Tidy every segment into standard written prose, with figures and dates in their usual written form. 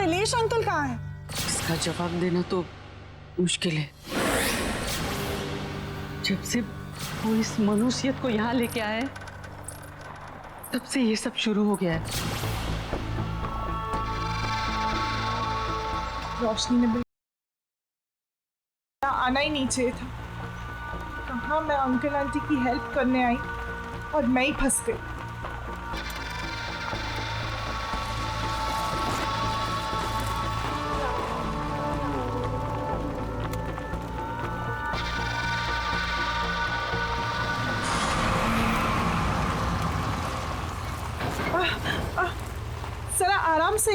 अभिलेष uncle कहाँ है? इसका जवाब देना तो मुश्किल है। जब से वो इस मनुष्यत को यहाँ लेके आए तब से ये सब शुरू हो गया है। रोशनी ने आना ही नहीं चाहिए था। कहाँ मैं अंकल आंटी की हेल्प करने आई और मैं ही फंस गई। जरा आराम से।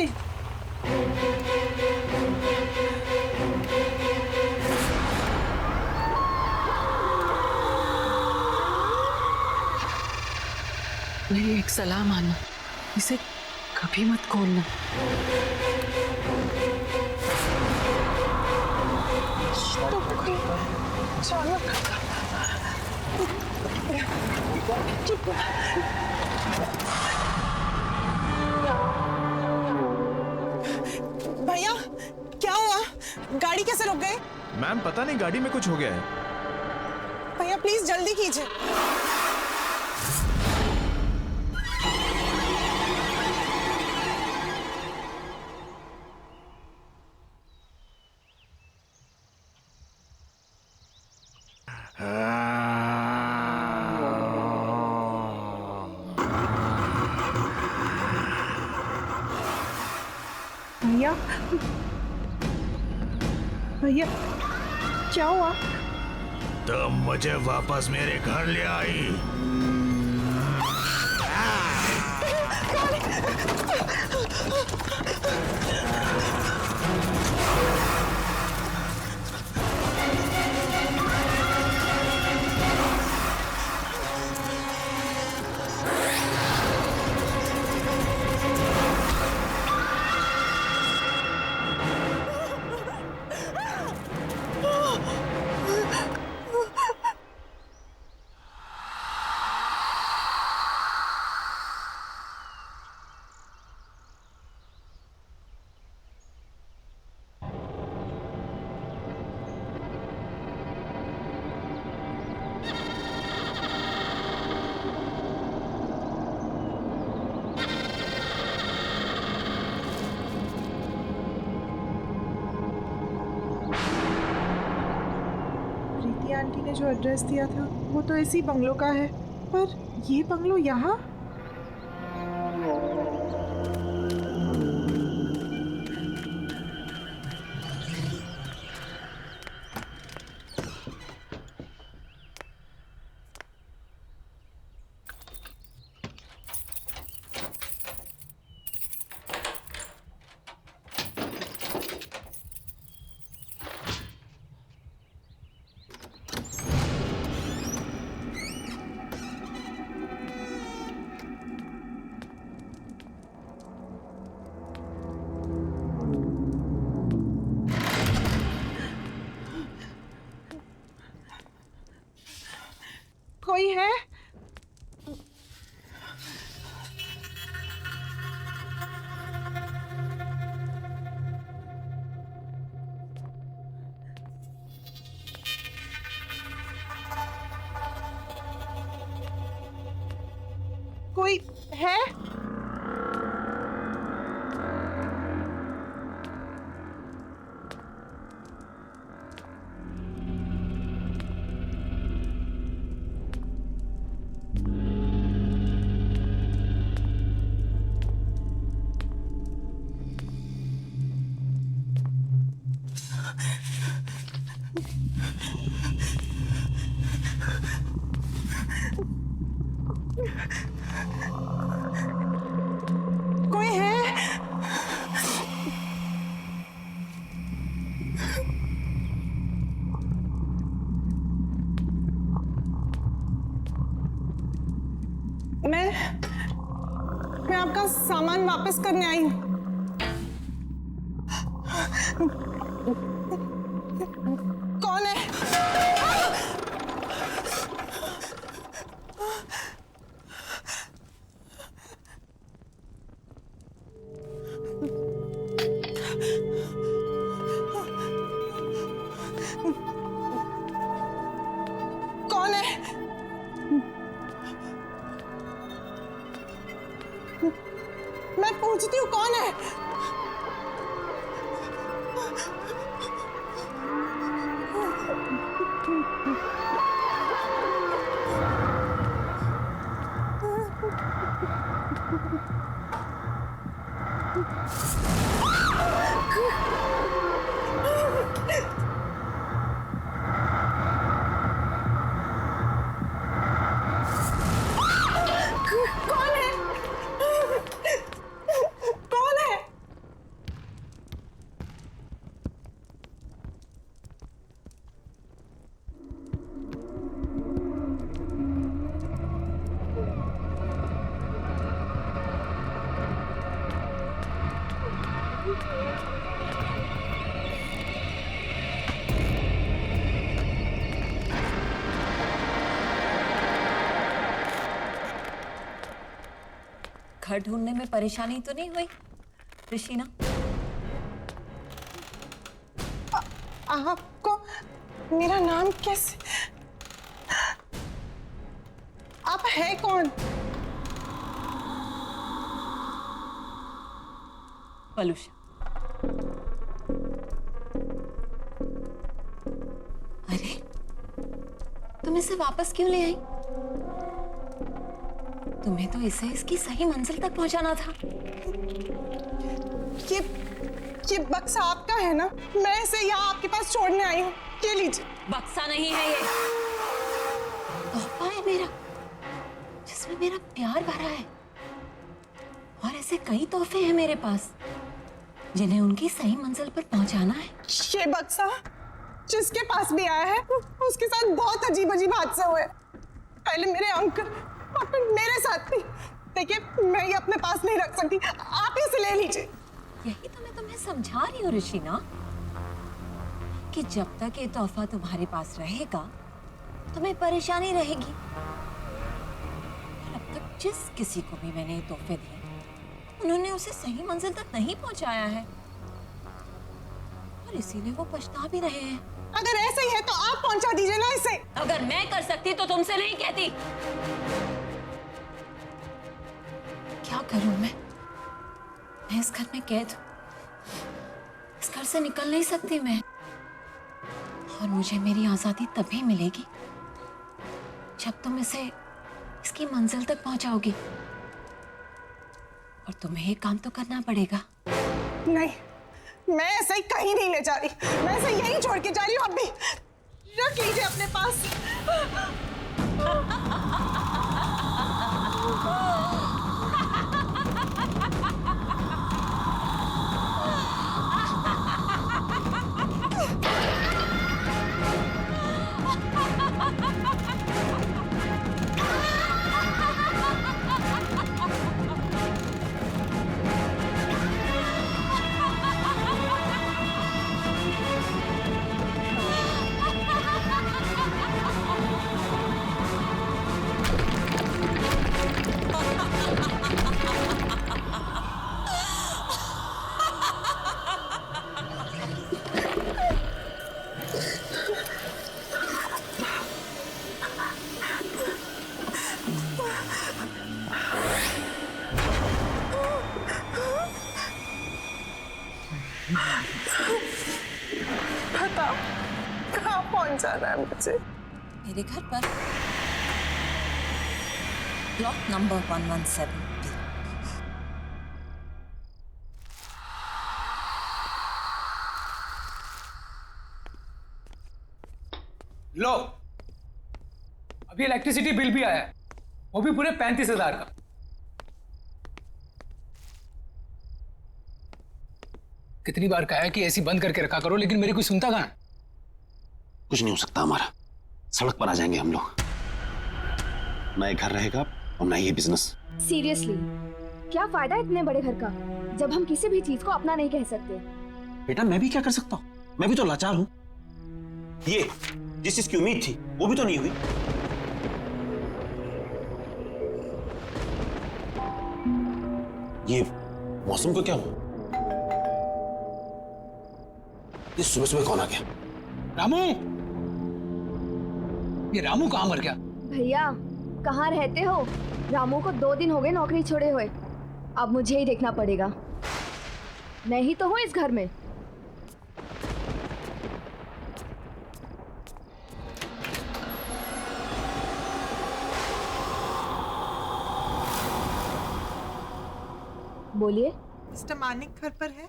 मेरी एक सलाह मानो, इसे कभी मत खोलना। भैया क्या हुआ? गाड़ी कैसे रुक गई? मैम पता नहीं, गाड़ी में कुछ हो गया है। भैया प्लीज जल्दी कीजिए। भैया भैया क्या हुआ? तुम मुझे वापस मेरे घर ले आई। प्रीति आंटी ने जो एड्रेस दिया था वो तो इसी बंगलो का है, पर ये बंगलो यहाँ? कोई है? कोई है? कोई है? मैं आपका सामान वापस करने आई हूँ। कौन है? मैं पूछती हूँ कौन है? कौन है? कौन है? घर ढूंढने में परेशानी तो नहीं हुई ऋषिना? आपको मेरा नाम कैसे? आप है कौन? पलूषा। अरे तुम इसे वापस क्यों ले आई? तुम्हें तो इसे इसकी सही मंजिल तक पहुंचाना था। ये बक्सा आपका है ना? मैं इसे यहाँ आपके पास छोड़ने आई हूँ। ये लीजिए। बक्सा नहीं है ये, तोहफा है मेरा, जिसमें मेरा प्यार भरा है। और ऐसे कई तोहफे हैं मेरे पास जिन्हें उनकी सही मंजिल पर पहुंचाना है। ये बक्सा जिसके पास भी आया है उसके साथ बहुत अजीब अजीब हादसे हुए। पहले मेरे अंकल और फिर मेरे साथ भी। देखिए मैं ये अपने पास नहीं रख सकती, आप इसे ले लीजिए। यही तो मैं तुम्हें समझा रही हूँ ऋषिना, कि जब तक ये तोहफा तुम्हारे पास रहेगा तुम्हें परेशानी रहेगी। और अब तक जिस किसी को भी मैंने ये तोहफे दिए उन्होंने उसे सही मंजिल तक नहीं पहुंचाया है, और इसीलिए वो पछता भी रहे हैं। अगर ऐसा ही है तो आप पहुंचा दीजिए ना इसे। अगर मैं कर सकती तो तुमसे नहीं कहती। क्या करूं मैं इस घर में कैद हूं। इस घर से निकल नहीं सकती मैं, और मुझे मेरी आजादी तभी मिलेगी जब तुम इसे इसकी मंजिल तक पहुंचाओगी। और तुम्हें ये काम तो करना पड़ेगा। नहीं, मैं ऐसे ही कहीं नहीं ले जा रही, मैं इसे यहीं छोड़ के जा रही हूँ। अब भी रख लीजिए अपने पास। बताओ कहाँ पहुंचाना है मुझे? मेरे घर पर, प्लॉट नंबर 117B। लो, अभी इलेक्ट्रिसिटी बिल भी आया है, वो भी पूरे 35,000 का। कितनी बार कहा है कि एसी बंद करके रखा करो, लेकिन मेरी कोई सुनता कहाँ है? कुछ नहीं हो सकता हमारा, सड़क पर आ जाएंगे हम लोग। ना ये घर रहेगा और ना ये बिजनेस। सीरियसली क्या फायदा इतने बड़े घर का जब हम किसी भी चीज को अपना नहीं कह सकते। बेटा मैं भी क्या कर सकता हूँ, मैं भी तो लाचार हूँ। ये जिस चीज की उम्मीद थी वो भी तो नहीं हुई। ये मौसम को क्या हुआ? ये सुबह सुबह कौन आ गया? रामू, ये रामू कहाँ मर गया? भैया कहाँ रहते हो? रामू को 2 दिन हो गए नौकरी छोड़े हुए। अब मुझे ही देखना पड़ेगा। मैं ही तो हूँ इस घर में। बोलिए। मिस्टर मानिक घर पर है?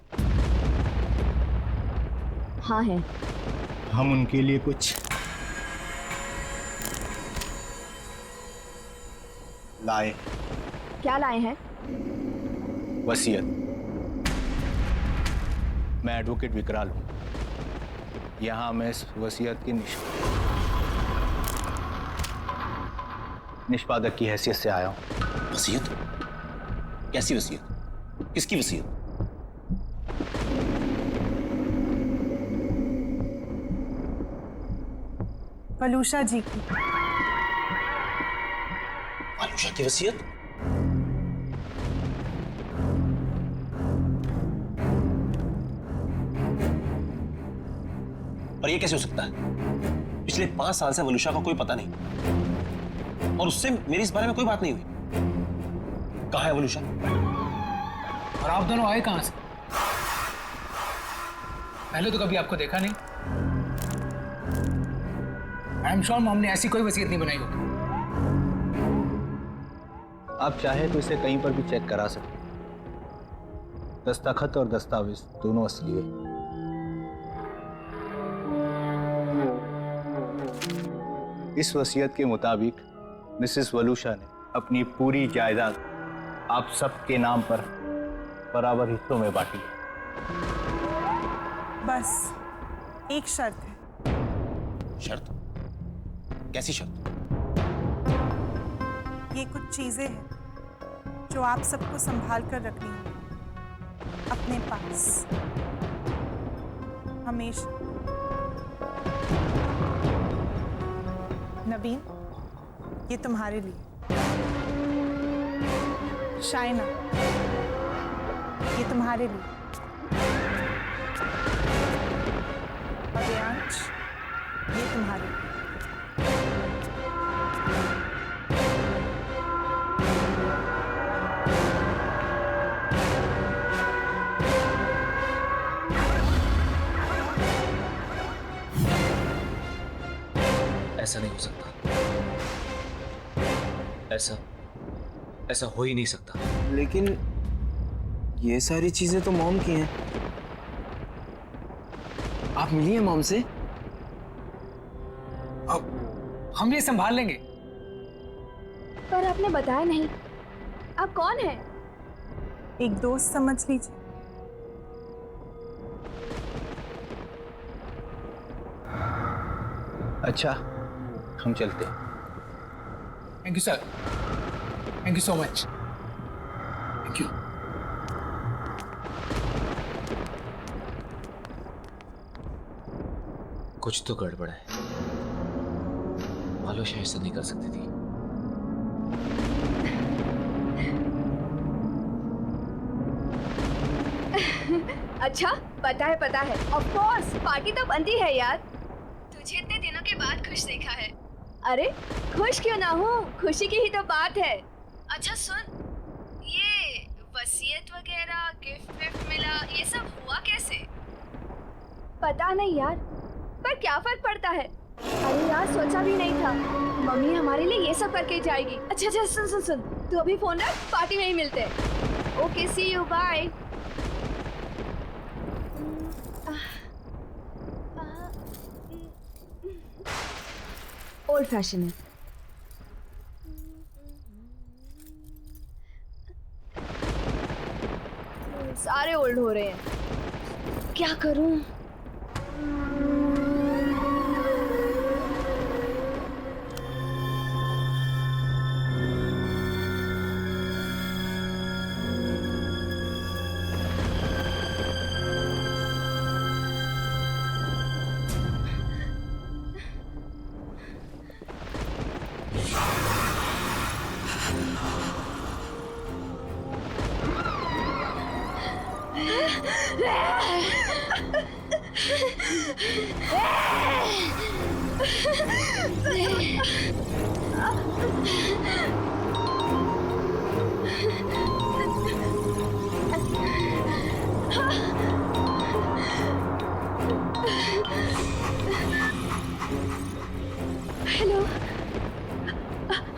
हाँ है। हम उनके लिए कुछ लाए। क्या लाए हैं? वसीयत। मैं एडवोकेट विकराल हूं। यहां मैं इस वसीयत की निष्पादक की हैसियत से आया हूं। वसीयत? कैसी वसीयत? किसकी वसीयत? वलूषा जी की। आलूषा की वसीयत? पर यह कैसे हो सकता है? पिछले 5 साल से वलूषा का कोई पता नहीं और उससे मेरी इस बारे में कोई बात नहीं हुई। कहाँ है वलूषा? और आप दोनों आए कहां से? पहले तो कभी आपको देखा नहीं। आई एम श्योर मॉम ने ऐसी कोई वसीयत नहीं बनाई होगी। आप चाहे तो इसे कहीं पर भी चेक करा सकते। दस्तखत और दस्तावेज दोनों असली है। इस वसीयत के मुताबिक मिसेस वलूषा ने अपनी पूरी जायदाद आप सबके नाम पर बराबर हिस्सों में बांटी है। बस एक शर्त है। शर्त? कैसी शर्त? ये कुछ चीजें हैं जो आप सबको संभाल कर रखनी है अपने पास हमेशा। नबीन, ये तुम्हारे लिए। शाइना, ये तुम्हारे लिए। और रियांश, ये तुम्हारे लिए। ऐसा नहीं हो सकता। ऐसा हो ही नहीं सकता। लेकिन ये सारी चीजें तो मॉम की हैं। आप मिलिए मॉम से। अब हम ये संभाल लेंगे। पर आपने बताया नहीं, आप कौन है? एक दोस्त समझ लीजिए। अच्छा, हम चलते हैं। Thank you sir. Thank you so much. Thank you. कुछ तो गड़बड़ है। वलूषा ऐसा नहीं कर सकती थी। अच्छा, पता है। ऑफ कोर्स, पार्टी तो बनती है यार। तुझे इतने दिनों के बाद खुश देखा है। अरे खुश क्यों ना हूँ, खुशी की ही तो बात है। अच्छा सुन, ये वसीयत वगैरह गिफ्ट मिला, ये सब हुआ कैसे? पता नहीं यार, पर क्या फर्क पड़ता है। अरे यार, सोचा भी नहीं था मम्मी हमारे लिए ये सब करके जाएगी। अच्छा सुन, तू अभी फोन रख, पार्टी में ही मिलते। Okay, see you, bye. Old fashion है। सारे ओल्ड हो रहे हैं, क्या करूं?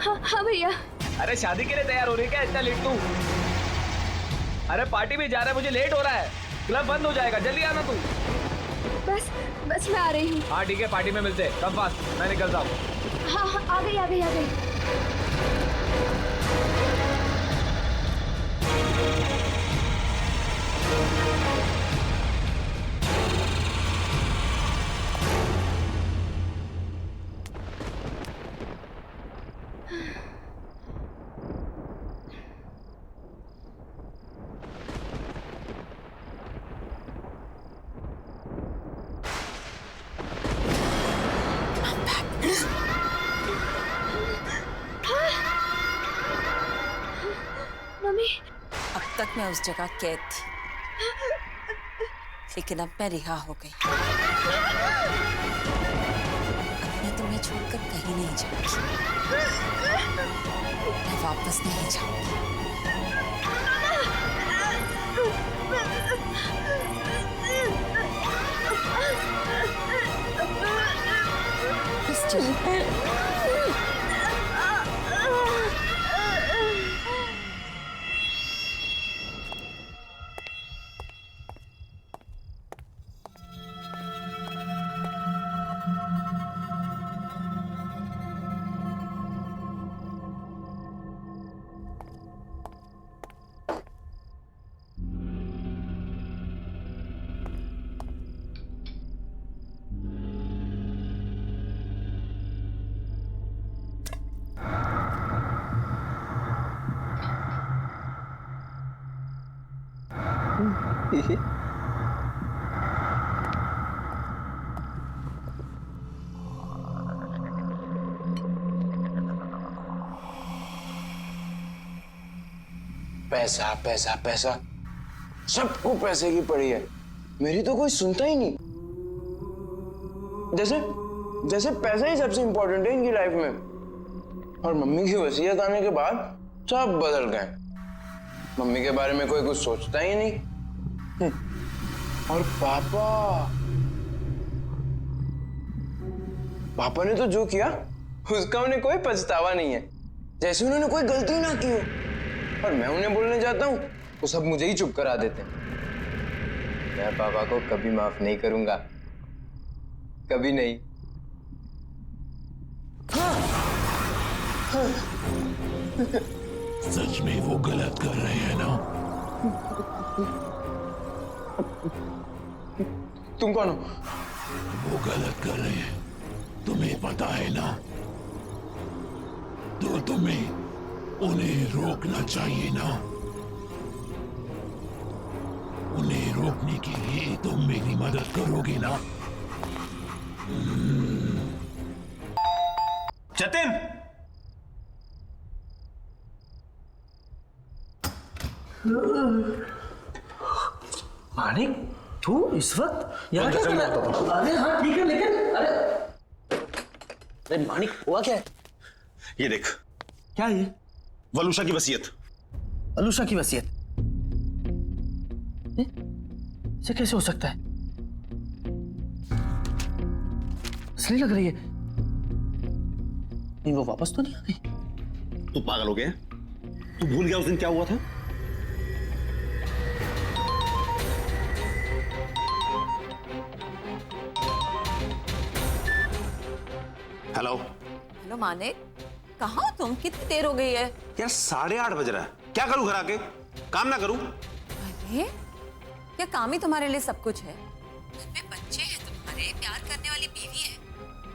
हाँ भैया। अरे शादी के लिए तैयार हो रही है क्या इतना लेट तू? अरे पार्टी में जा रहा है, मुझे लेट हो रहा है, क्लब बंद हो जाएगा, जल्दी आना तू। बस मैं आ रही हूँ। हाँ ठीक है, पार्टी में मिलते हैं, कम फास्ट, मैं निकलता हूँ। हाँ आ गई। मम्मी, अब तक मैं उस जगह कैद थी, लेकिन अब मैं रिहा हो गई। अब मैं तुम्हें छोड़कर कहीं नहीं जाऊंगी, मैं वापस नहीं जाऊंगी। बस चलो। पैसा पैसा पैसा, सबको पैसे की पड़ी है, मेरी तो कोई सुनता ही नहीं। जैसे जैसे पैसा ही सबसे इंपॉर्टेंट है इनकी लाइफ में। और मम्मी की वसीयत आने के बाद सब बदल गए। मम्मी के बारे में कोई कुछ सोचता ही नहीं। और पापा ने तो जो किया उसका उन्हें कोई पछतावा नहीं है, जैसे उन्होंने कोई गलती ना की हो। और मैं उन्हें बोलने जाता हूँ तो सब मुझे ही चुप करा देते हैं। मैं पापा को कभी माफ नहीं करूंगा, कभी नहीं। सच में वो गलत कर रहे हैं ना? तुम कौन हो? वो गलत कर रहे हैं, तुम्हें पता है ना? तो तुम्हें उन्हें रोकना चाहिए ना? उन्हें रोकने के लिए तुम मेरी मदद करोगे ना? जतिन! मानिक, तू इस वक्त यहाँ क्या कर रहा है? अरे हाँ ठीक है, लेकिन अरे मानिक, हुआ क्या है? ये देख। क्या ये? वलूशा की वसीयत। वलूशा की वसीयत? ये कैसे हो सकता है? असली लग रही है। नहीं, वो वापस तो नहीं आ गई? तू पागल हो गया? तू भूल गया उस दिन क्या हुआ था? हेलो हेलो मानिक, कहाँ हो तुम? कितनी देर हो गई है? यार 8:30 बज रहा है, क्या करूं घर आके? काम ना करूं? अरे क्या काम ही तुम्हारे लिए सब कुछ है? घर में बच्चे हैं तुम्हारे, प्यार करने वाली बीवी है,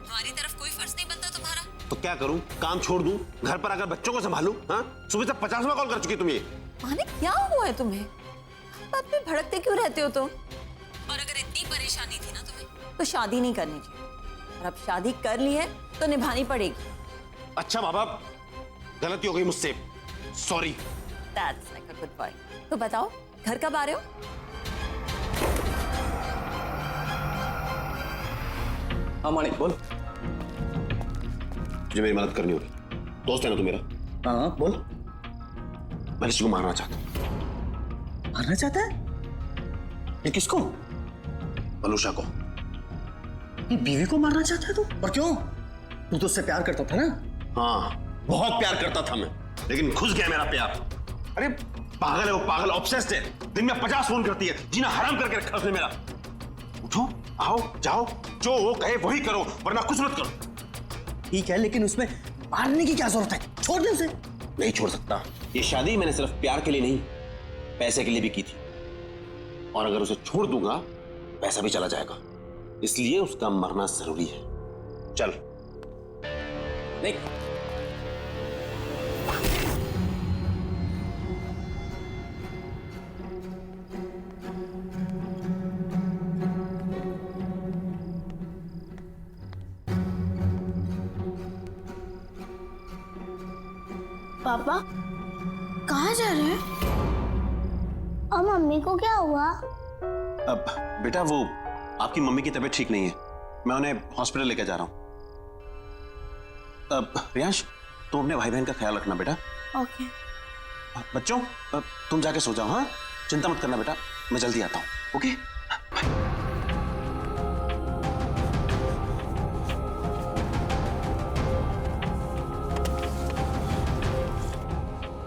हमारी तरफ कोई फर्ज नहीं बनता तुम्हारा? तो क्या करूं? काम छोड़ दूं? घर पर आकर बच्चों को संभालूं? हाँ? सुबह से 50वां कॉल कर चुकी तुम ये। मानिक क्या हुआ है तुम्हें? बात में भड़कते क्यों रहते हो तुम? और अगर इतनी परेशानी थी ना तुम्हें, तो शादी नहीं करनी चाहिए। और अब शादी कर ली है तो निभानी पड़ेगी। अच्छा माँ बाप, गलती हो गई मुझसे, sorry. That's like a good boy. तो बताओ, घर कब आ रहे हो? हाँ मानिक बोल। मुझे मेरी मदद करनी होगी, दोस्त है ना तू मेरा? हाँ बोल। मैं किसी को मारना चाहता हूँ। मारना चाहता है? ये किसको? वलूशा को। ये बीवी को मारना चाहता है तू? और क्यों? तू तो उससे प्यार करता था ना? हाँ, बहुत प्यार करता था मैं, लेकिन घुस गया मेरा प्यार। अरे पागल है वो, पागल ऑब्सेस्ड है, दिन में 50 फोन करती है, जीना हराम करके रखा उसने मेरा। उठो, आओ, जाओ, जो वो कहे वही करो, वरना कुछ मत करो। ठीक है, लेकिन उसमें मारने की क्या जरूरत है? छोड़ दे उसे। नहीं छोड़ सकता। ये शादी मैंने सिर्फ प्यार के लिए नहीं, पैसे के लिए भी की थी, और अगर उसे छोड़ दूंगा पैसा भी चला जाएगा, इसलिए उसका मरना जरूरी है। चल। नहीं, पापा कहाँ जा रहे हैं? और मम्मी को क्या हुआ? अब बेटा वो आपकी मम्मी की तबीयत ठीक नहीं है, मैं उन्हें हॉस्पिटल लेकर जा रहा हूँ। अब रियांश, तुम अपने भाई बहन का ख्याल रखना बेटा। ओके। बच्चों, तुम जाके सो जाओ। हाँ, चिंता मत करना बेटा, मैं जल्दी आता हूँ। Okay.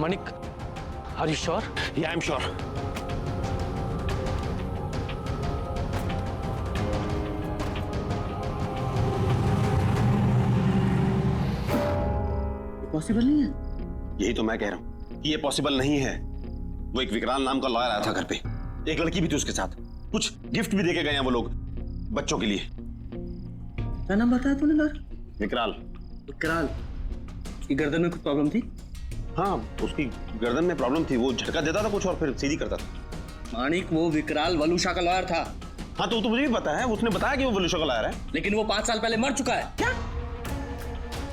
Manik, are you sure? Yeah, I'm sure. Possible नहीं है। यही तो मैं कह रहा हूँ कि ये पॉसिबल नहीं है। वो एक विकराल नाम का लॉयर आया था घर पे, एक लड़की भी थी उसके साथ, कुछ गिफ्ट भी देके गए हैं वो लोग बच्चों के लिए। क्या नाम बताया तूने लॉयर? विकराल। विकराल की गर्दन में कुछ प्रॉब्लम थी? हाँ, उसकी गर्दन में प्रॉब्लम थी, वो झटका देता था कुछ और फिर सीधी करता था। मानिक, वो विकराल वलूशा का लॉयर था। हाँ तो मुझे भी पता है, उसने बताया कि वो वलूशा का लॉयर है। लेकिन वो 5 साल पहले मर चुका है। क्या?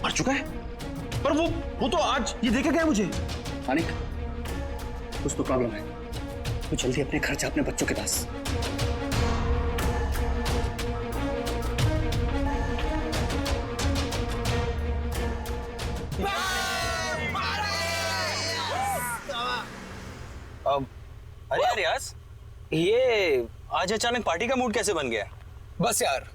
मर चुका है? पर वो तो आज ये देखे गया मुझे। मानिक, कुछ तो प्रॉब्लम है। तू जल्दी अपने घर जा, अपने बच्चों के पास। अरे यार रियाज, ये आज अचानक पार्टी का मूड कैसे बन गया? बस यार,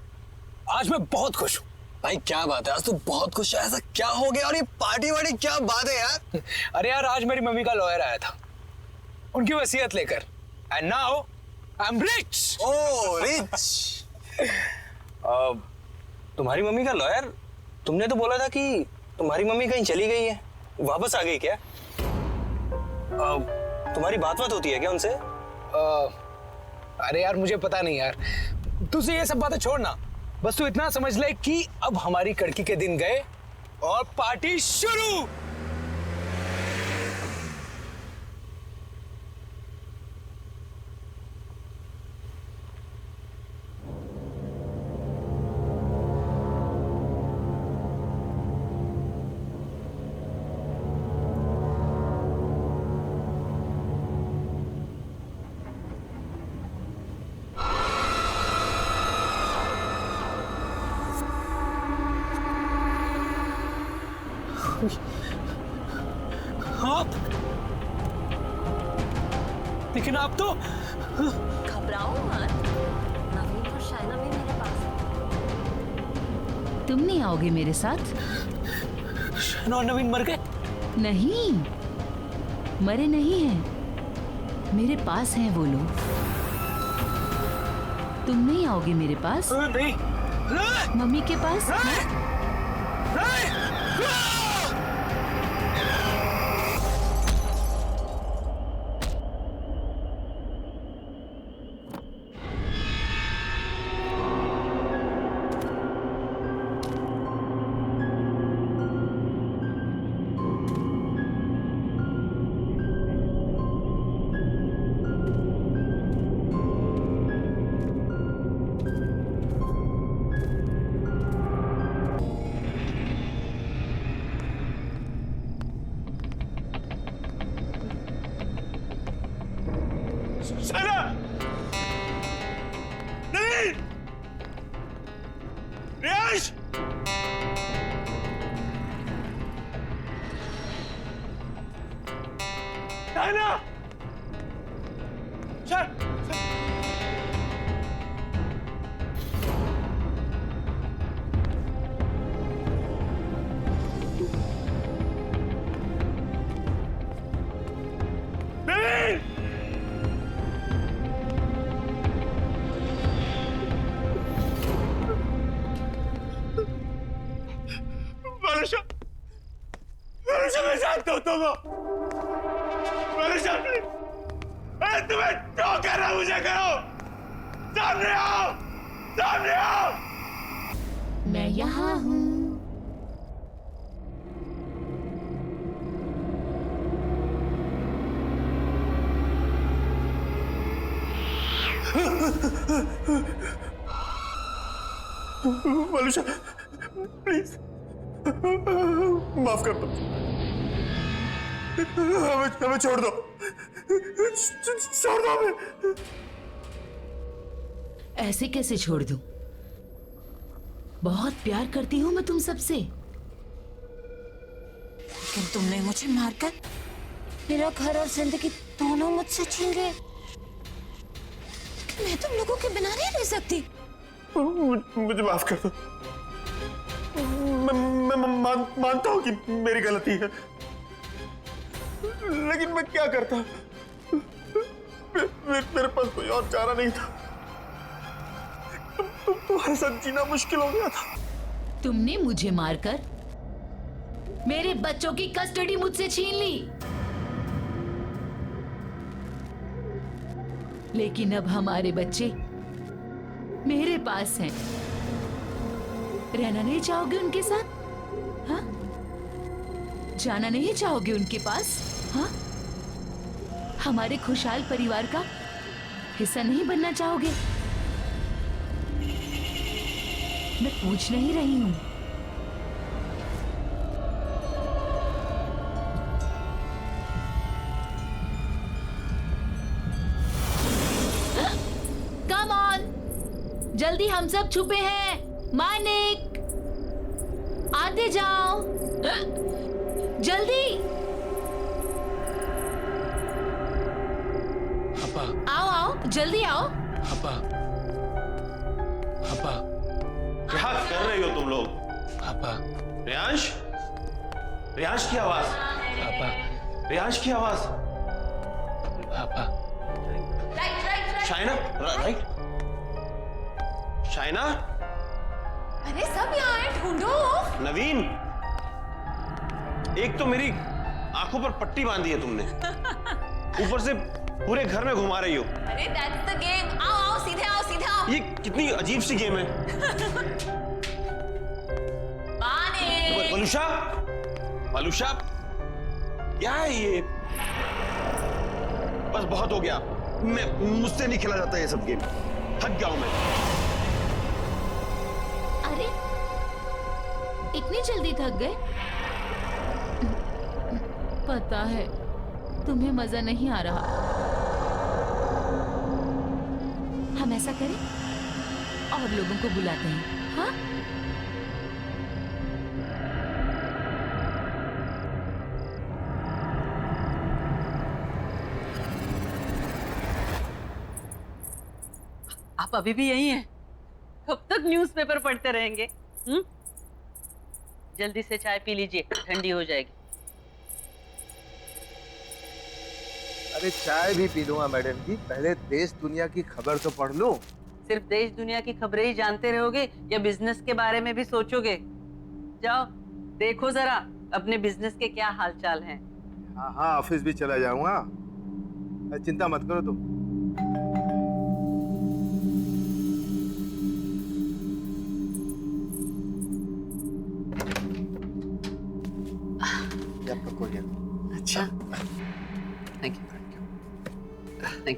आज मैं बहुत खुश हूँ। भाई क्या बात है, आज तो बहुत खुश है। ऐसा क्या हो गया? और ये पार्टी वार्टी क्या बात है यार? अरे यार, आज मेरी मम्मी का लॉयर आया था उनकी वसीयत लेकर, and now I am rich. Oh rich. तुम्हारी मम्मी का लॉयर? तुमने तो बोला था कि तुम्हारी मम्मी कहीं चली गई है, वापस आ गई क्या? तुम्हारी बात होती है क्या उनसे? अरे यार मुझे पता नहीं यार, तुझे ये सब बातें छोड़ना, बस तू इतना समझ ले कि अब हमारी कड़की के दिन गए और पार्टी शुरू। आप लेकिन आप तो घबराओ मत, नवीन और शाइना भी मेरे पास है। तुम नहीं आओगे मेरे साथ? शाइना और नवीन मर गए? नहीं, मरे नहीं हैं, मेरे पास हैं वो लोग। तुम नहीं आओगे मेरे पास? नहीं। मम्मी के पास? वलूशा, मैं जानता हूँ तुमको। वलूशा प्लीज, अरे तुम्हें जो करना मुझे करो। सामने आओ, सामने आओ। मैं यहाँ हूँ। वलूशा प्लीज माफ कर दो, हमें छोड़ दो, छोड़ दो हमें। ऐसे कैसे छोड़ दूं? बहुत प्यार करती हूँ मैं तुम सबसे। लेकिन तुमने मुझे मारकर मेरा घर और जिंदगी दोनों मुझसे छीन गए। मैं तुम लोगों के बिना नहीं रह सकती। मुझे माफ कर दो। मैं मानता हूँ कि मेरी गलती है, लेकिन मैं क्या करता? मेरे पास कोई और चारा नहीं था। तुम्हारे साथ जीना मुश्किल हो गया था। तुमने मुझे मारकर मेरे बच्चों की कस्टडी मुझसे छीन ली, लेकिन अब हमारे बच्चे मेरे पास हैं। रहना नहीं चाहोगे उनके साथ? हाँ? जाना नहीं चाहोगे उनके पास? हाँ? हमारे खुशहाल परिवार का हिस्सा नहीं बनना चाहोगे? मैं पूछ नहीं रही हूं। कम ऑन, जल्दी, हम सब छुपे हैं। मानिक, आते जाओ, जल्दी। आओ आओ, जल्दी आओ। क्या कर रही हो तुम लोग? रियांश, रियांश की आवाज। रियांश की आवाज। शाइना, राइट? शाइना, अरे सब यहाँ आए, ढूंढो। नवीन, एक तो मेरी आंखों पर पट्टी बांधी है तुमने, ऊपर से पूरे घर में घुमा रही हो। अरे दैट्स द गेम। आओ आओ, सीधे आओ, सीधे आओ। ये कितनी अजीब सी गेम है। वलूशा, वलूशा, क्या है ये? बस बहुत हो गया, मुझसे नहीं खेला जाता ये सब गेम। थक गया हूं मैं। अरे इतनी जल्दी थक गए? पता है तुम्हें मजा नहीं आ रहा। हम ऐसा करें और लोगों को बुलाते हैं, हाँ? आप अभी भी यही हैं? कब तक न्यूज़पेपर पढ़ते रहेंगे? जल्दी से चाय पी लीजिए, ठंडी हो जाएगी। अरे चाय भी पी लूंगा मैडम जी, पहले देश दुनिया की खबर तो पढ़ लूं। सिर्फ देश दुनिया की खबरें ही जानते रहोगे या बिजनेस के बारे में भी सोचोगे? जाओ देखो जरा अपने बिजनेस के क्या हालचाल हैं। हाँ हाँ, ऑफिस भी चला जाऊंगा, चिंता मत करो तुम। आपका कोरियर। अच्छा, thank you, thank you.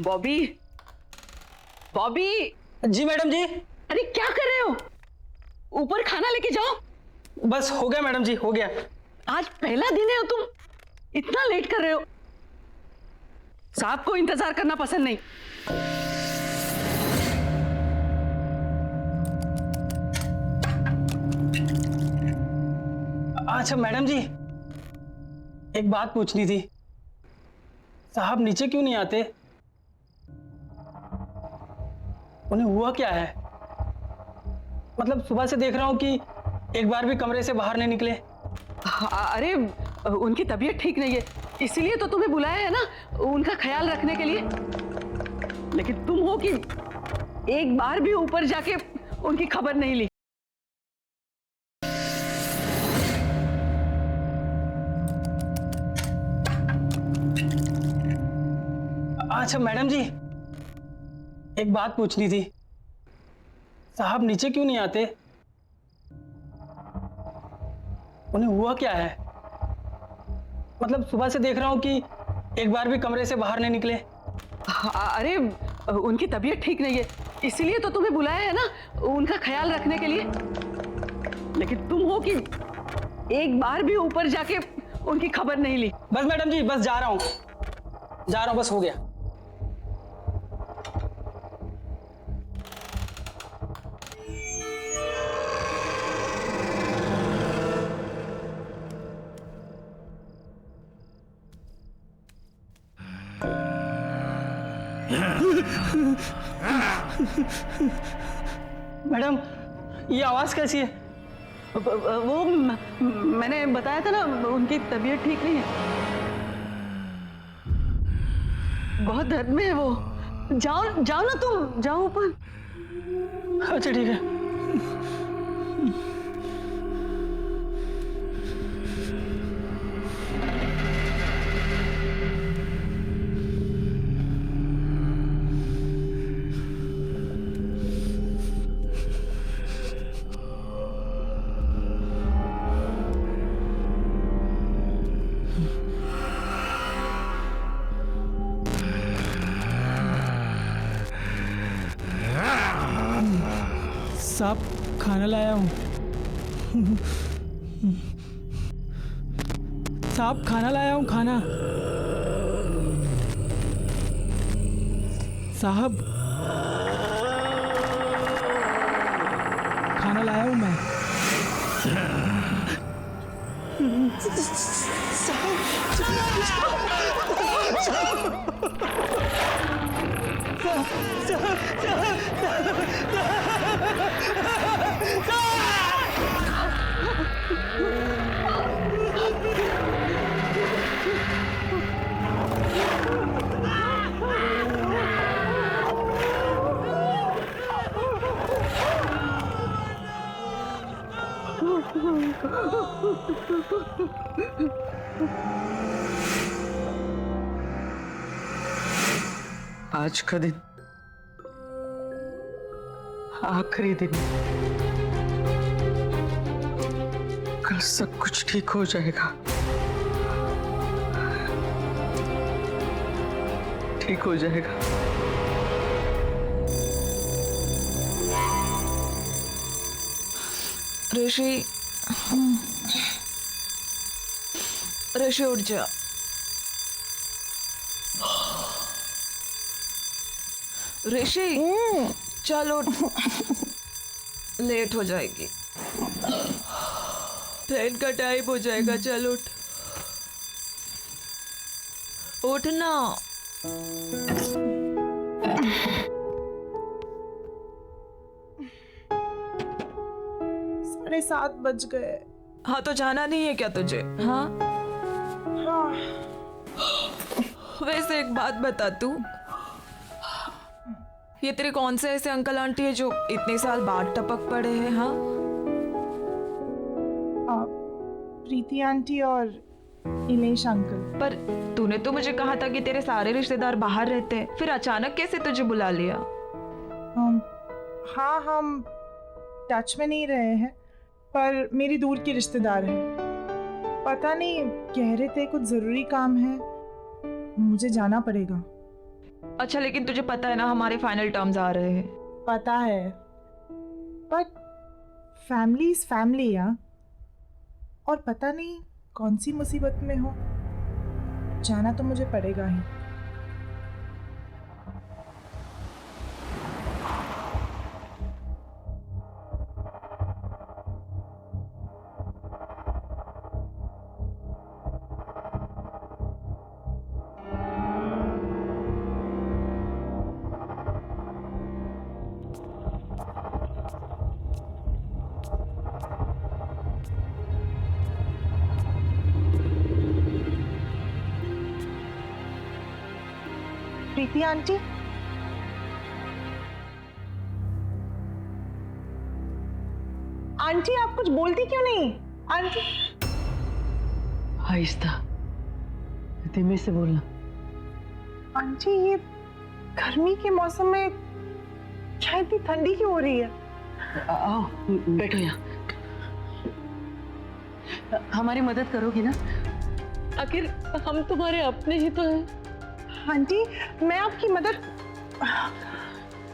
Bobby, Bobby. जी मैडम जी। अरे क्या कर रहे हो? ऊपर खाना लेके जाओ। बस हो गया मैडम जी, हो गया। आज पहला दिन है और तुम इतना लेट कर रहे हो। साहब को इंतजार करना पसंद नहीं। अच्छा मैडम जी, एक बात पूछनी थी। साहब नीचे क्यों नहीं आते? उन्हें हुआ क्या है? मतलब सुबह से देख रहा हूं कि एक बार भी कमरे से बाहर नहीं निकले। अरे उनकी तबीयत ठीक नहीं है, इसीलिए तो तुम्हें बुलाया है ना, उनका ख्याल रखने के लिए। लेकिन तुम हो कि एक बार भी ऊपर जाके उनकी खबर नहीं ली। अच्छा मैडम जी, एक बात पूछनी थी। साहब नीचे क्यों नहीं आते? उन्हें हुआ क्या है? मतलब सुबह से देख रहा हूं कि एक बार भी कमरे से बाहर नहीं निकले। अरे उनकी तबीयत ठीक नहीं है, इसीलिए तो तुम्हें बुलाया है ना, उनका ख्याल रखने के लिए। लेकिन तुम हो कि एक बार भी ऊपर जाके उनकी खबर नहीं ली। बस मैडम जी, बस जा रहा हूं, बस हो गया। मैडम, ये आवाज कैसी है? वो मैंने बताया था ना, उनकी तबीयत ठीक नहीं है, बहुत दर्द में है वो। जाओ जाओ ना, तुम जाओ ऊपर। अच्छा ठीक है। साहब खाना लाया हूँ। साहब खाना लाया हूँ, खाना। साहब खाना लाया हूँ मैं। आज का दिन आखिरी दिन, कल सब कुछ ठीक हो जाएगा, ठीक हो जाएगा। ऋषि, ऋषि उठ जा। ऋषि चल उठ, लेट हो जाएगी, ट्रेन का टाइम हो जाएगा। चल उठ, उठ ना। 7:30 बज गए। हाँ तो जाना नहीं है क्या तुझे? हाँ हाँ। वैसे एक बात बता, तू ये तेरे कौन से ऐसे अंकल आंटी है जो इतने साल बाद टपक पड़े हैं? हाँ, प्रीति आंटी और इलेश अंकल। पर तूने तो मुझे कहा था कि तेरे सारे रिश्तेदार बाहर रहते हैं, फिर अचानक कैसे तुझे बुला लिया? हाँ, हम टच में नहीं रहे हैं, पर मेरी दूर की रिश्तेदार हैं। पता नहीं, कह रहे थे कुछ ज़रूरी काम है, मुझे जाना पड़ेगा। अच्छा, लेकिन तुझे पता है ना हमारे फाइनल टर्म्स आ रहे हैं। पता है, बट फैमिली इज फैमिली यार। और पता नहीं कौन सी मुसीबत में हो, जाना तो मुझे पड़ेगा ही। प्रीति आंटी, आंटी आप कुछ बोलती क्यों नहीं? आंटी। आहिस्ता, धीमे से बोलना। आंटी, ये गर्मी के मौसम में क्या इतनी ठंडी क्यों हो रही है? आओ बैठो यहाँ। हमारी मदद करोगी ना? आखिर हम तुम्हारे अपने ही तो हैं। आंटी, मैं आपकी मदद।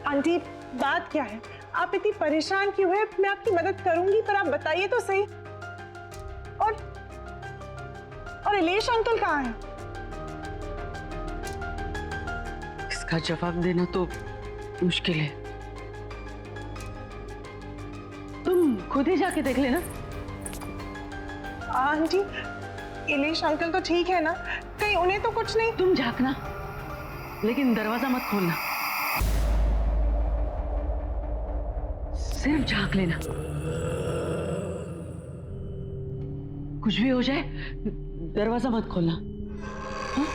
आंटी, बात क्या है? आप इतनी परेशान क्यों है? मैं आपकी मदद करूंगी, पर आप बताइए तो सही। और इलेश अंकल कहाँ हैं? इसका जवाब देना तो मुश्किल है। तुम खुद ही जाके देख लेना। आंटी, इलेश अंकल तो ठीक है ना? कहीं उन्हें तो कुछ नहीं? तुम झांकना, लेकिन दरवाजा मत खोलना। सिर्फ झांक लेना। कुछ भी हो जाए, दरवाजा मत खोलना। हाँ?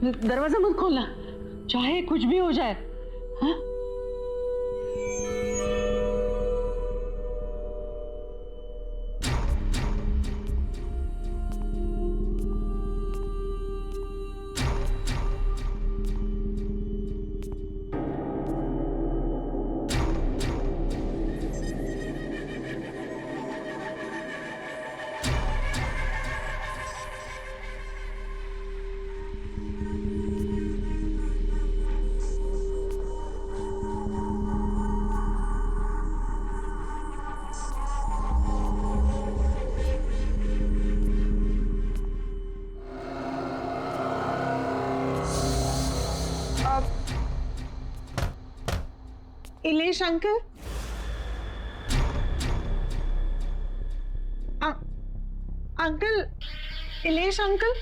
दरवाजा मत खोलना, चाहे कुछ भी हो जाए। हाँ? Ilesh uncle, uncle, Ilesh uncle.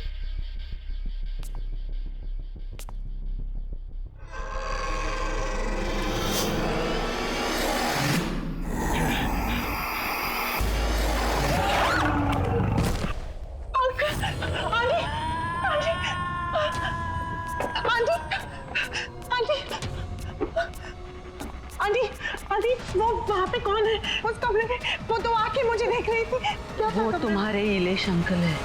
Aunty, वो वहाँ पे कौन है? उस कमरे में वो तो आके मुझे देख रही थी। वो तुम्हारे इलेश अंकल है।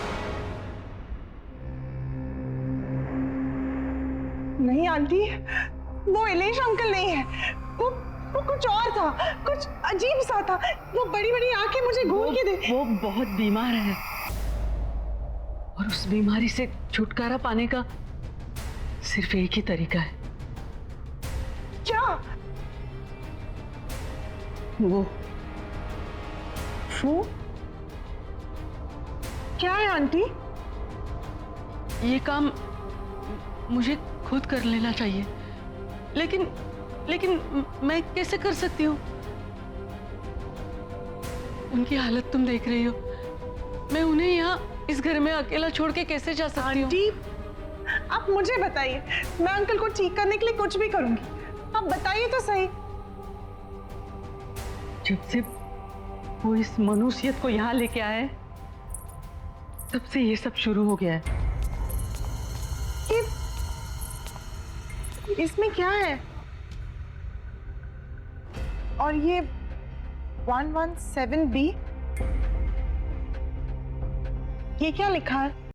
नहीं आंटी, वो इलेश अंकल नहीं है। वो कुछ और था, कुछ अजीब सा था। वो बड़ी बड़ी आंखें मुझे घूर के दे। वो बहुत बीमार है, और उस बीमारी से छुटकारा पाने का सिर्फ एक ही तरीका है। क्या? वो क्या है आंटी? ये काम मुझे खुद कर लेना चाहिए, लेकिन मैं कैसे कर सकती हूँ? उनकी हालत तुम देख रही हो। मैं उन्हें यहाँ इस घर में अकेला छोड़ के कैसे जा सकती हूँ? आंटी, आप मुझे बताइए, मैं अंकल को ठीक करने के लिए कुछ भी करूंगी। आप बताइए तो सही। जब से वो इस मनुष्यत को यहाँ लेके आए, तब से ये सब शुरू हो गया है। इसमें क्या है? और ये 117B, ये क्या लिखा है?